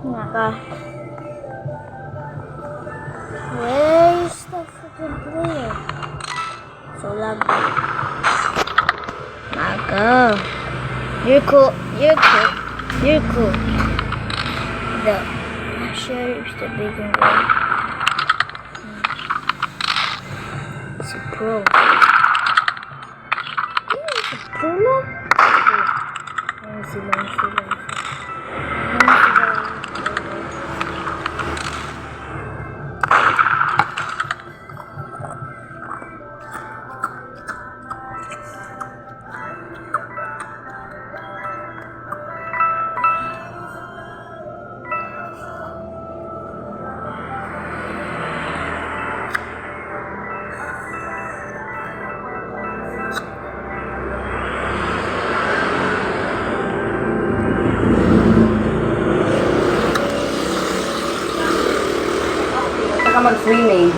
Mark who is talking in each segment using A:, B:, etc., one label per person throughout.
A: Naka. Where's the freaking player? So lag. Naka. You're cool. You're cool. You're cool. The sheriff's the big one. It's a pro. It's a pro lang? Ayan sila.
B: Mag-swimming.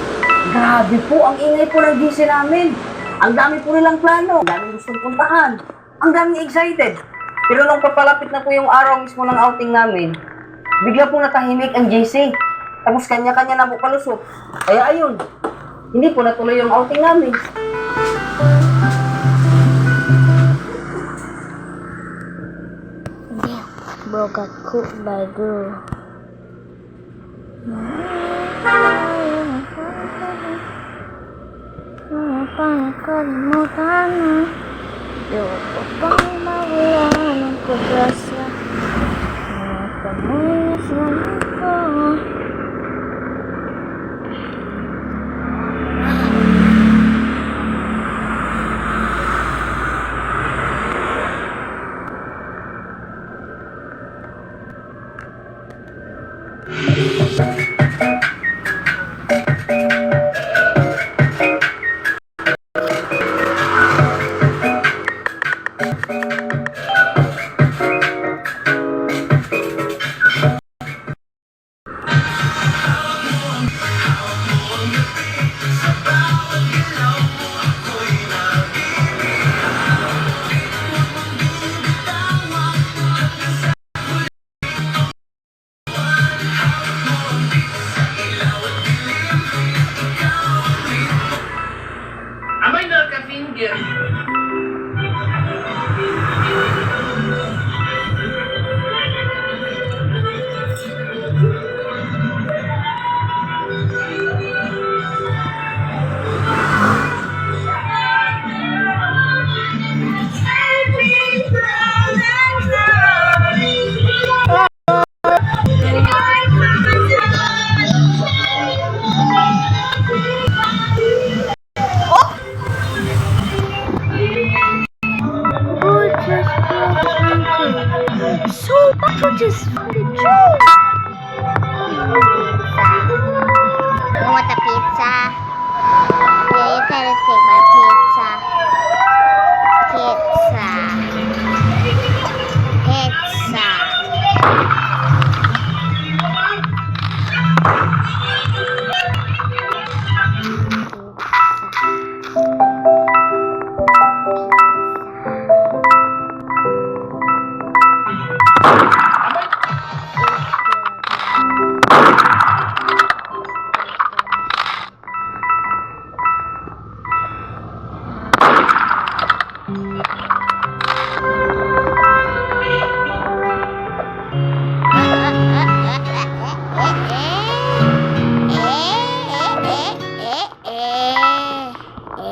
B: Grabe po, ang ingay po ng GC namin. Ang dami po nilang plano. Ang daming gustong puntahan. Ang daming excited. Pero nung papalapit na po yung araw mismo ng outing namin, bigla po natahimik ang GC. Tapos kanya-kanya na po palusot. Kaya ayun, hindi po natuloy yung outing namin.
A: Damn, bro got cooked by a girl. Nakalimutan na. Di ko pang mawala ng pag-asa. Nakamulis na ako.
C: Amoy naka-finger.
A: So much just from the tree.
D: Pizza. You want a pizza? Yeah, you gotta take my pizza. Pizza. Pizza.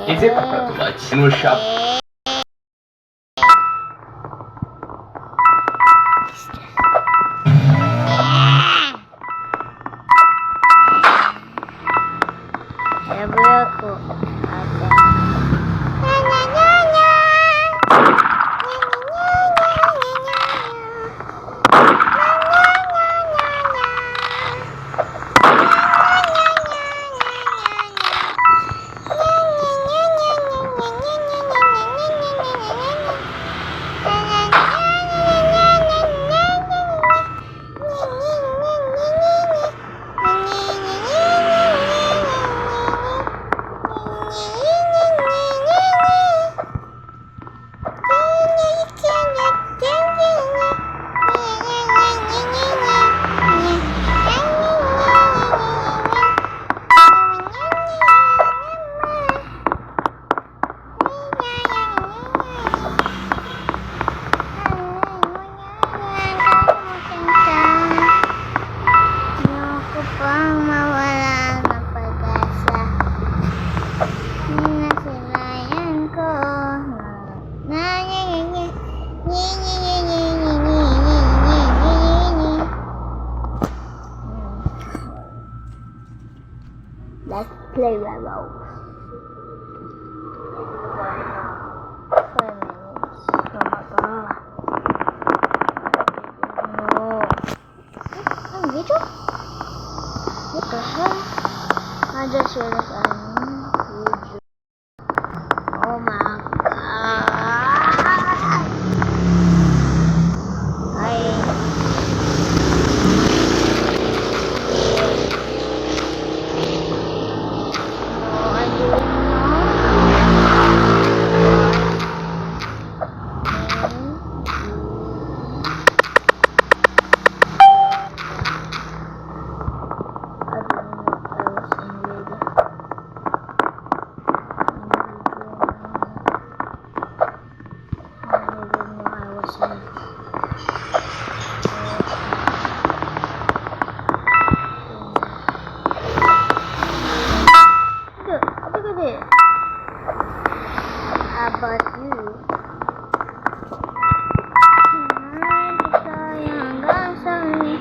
C: Is it a new shop?
A: Sabi ako,
D: play level. 4 minutes. Oh my god. No. Ang video? What the hell? I just realized video. Oh my god. I don't know. How about you? Hanggang sa huli,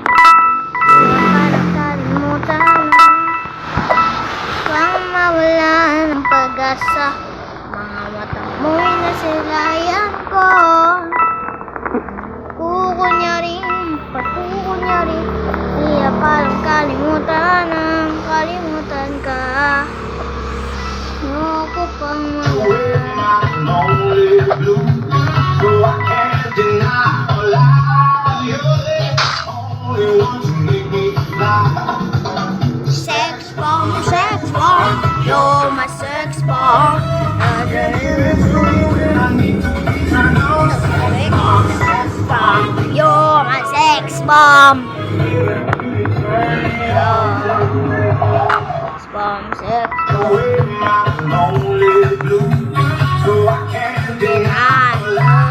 D: parang kalimutan na. Huwag mawala ng pag-asa, mga mata mo'y nasilayan ko. Patukunyaring, iya parang kalimutan ka. Ayoko pang mawala.
E: Lonely blue, so I can't deny or lie. You're the only one to make me fly.
D: Sex bomb, you're my sex bomb. You're my sex bomb. Sex bomb.
E: Lonely blue, so I can't deny or lie.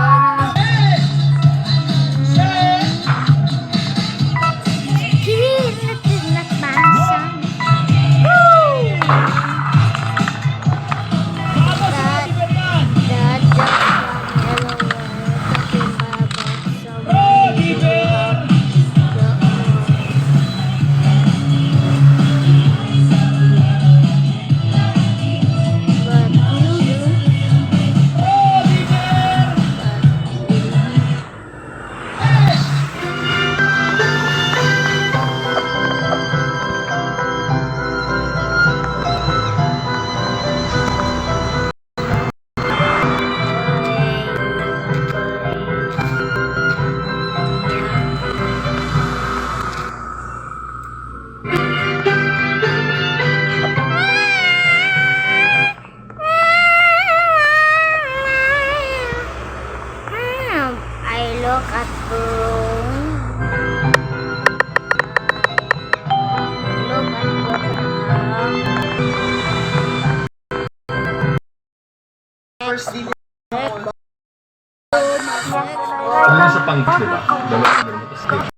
D: I look at the room. Look at
C: Ano yung sa pangit, diba? Dalawa mo sa stage.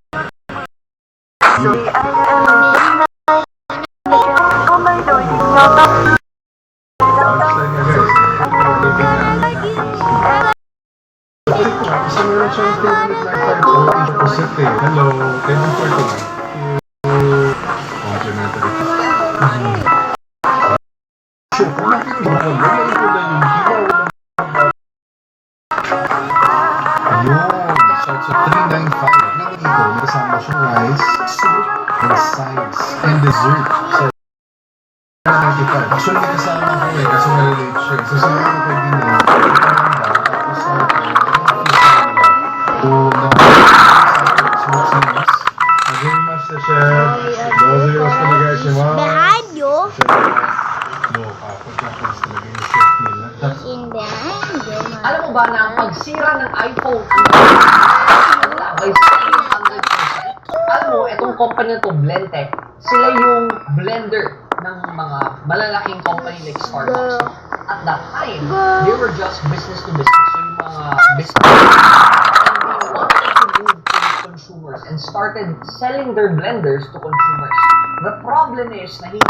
E: Kasi meron siyang favorite na card ko, Pacific. Hello, thank you for tonight. Sure, kung nakikita mo, ganyan ito na yung hiwaw ng... Ayun, starts at 395. Nandito, may kasama siyang rice, soup, and sides, and dessert. So, 395. Actually, may kasama ko eh, kasi malilate siya. So, sabi ko kay Dina, ito lang ba? Tapos,
D: behind you.
E: Alam
D: In behind you.
B: Alam mo ba na ang pagsira ng iPhone by 700%? Alam mo, itong company na to, Blendtec, sila yung blender ng mga malalaking company like Starbucks. At that time, they were just business to business. So yung mga business, and they wanted to move to consumers and started selling their blenders to consumers. The problem is na hindi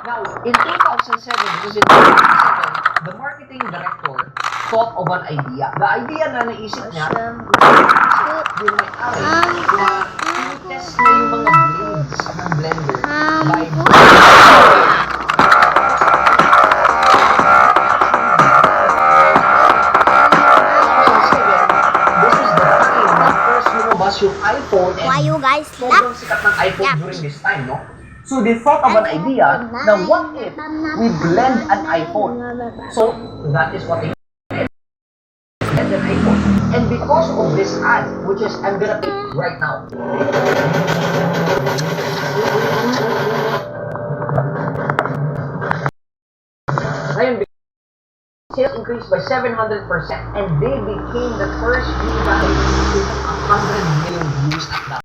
B: now, in 2007, because in 2007, the marketing director thought of an idea. The idea na naisip niya, yung may-ari na test na yung mga blades ng blender by
D: why you guys laugh?
B: sobrang sikat ng iPhone
D: Yeah.
B: during this time, no? So they thought of an idea na what if we blend an iPhone? So that is what they did. Blend an iPhone. And because of this ad, which is I'm gonna pick right now. Ngayon, sales increased by 700% and they became the first new battery with 100 million views at that.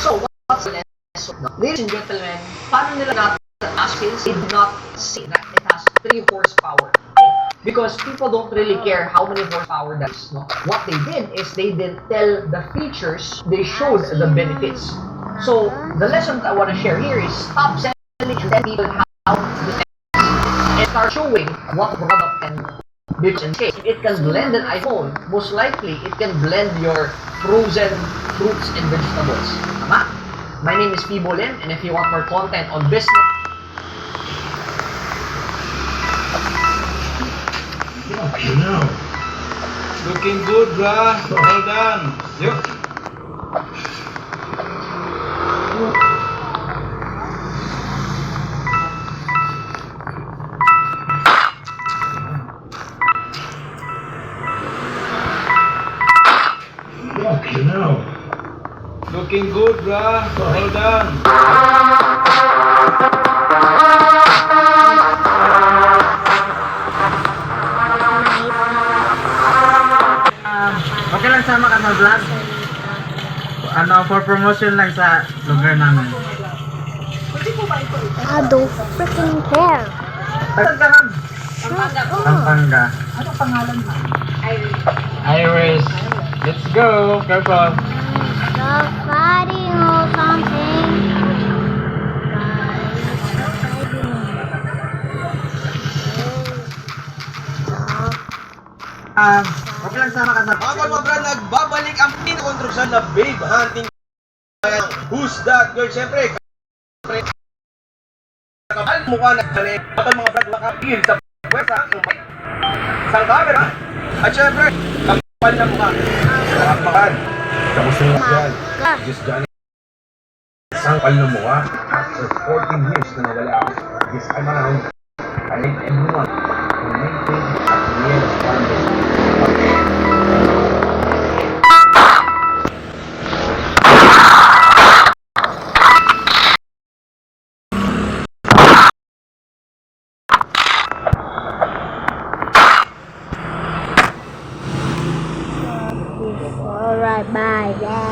B: So, what's the next? Ladies and gentlemen, paano nila natin as sales? They did not say that it has 3 horsepower. Okay? Because people don't really care how many horsepower that is. No? What they did is they didn't tell the features, they showed the benefits. So, the lesson that I want to share here is stop selling and tell people how to and start showing what product can be. In case if it can blend an iPhone, most likely it can blend your frozen fruits and vegetables. Tama? My name is Pibo Lim, and if you want more content on business,
E: You know.
C: Looking good, bruh. Well done. Yuk.
E: You know.
C: Looking good, bruh. Well done.
F: Okay lang sama ka sa vlog. Ano, for promotion lang sa lugar namin.
D: I don't freaking care.
F: Pampanga. Iris. Let's go. Careful.
D: Stop fighting or something.
F: Okay lang sama ka sa
G: Mga kalmabra, nagbabalik ang pinakonstruksyon na babe hunting. Who's that girl? Siyempre, kapal mukha na kani. Kapal mga brad, makapil sa pwesa. Sa camera. At siyempre, kapal na mukha. Kapal. Kamusta nga yan? Just Johnny. Sangkal na mukha. After 14 years na nawala ako. This time around, I need everyone to maintain at the end of one.
D: Alright, bye. Yeah.